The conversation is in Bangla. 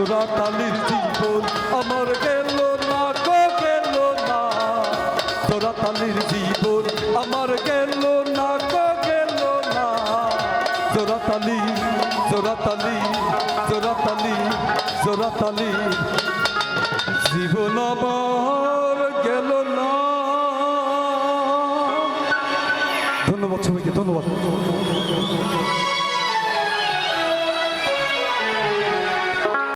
জোড়াতালির জীবন আমার গেল না গো গেল না, জোড়াতালির জীবন আমার গেল না গো গেল না, জোড়াতালি জোড়াতালি জোড়াতালি জোড়াতালি জীবন আমার গেল না। ধন্যবাদ সবাইকে, ধন্যবাদ।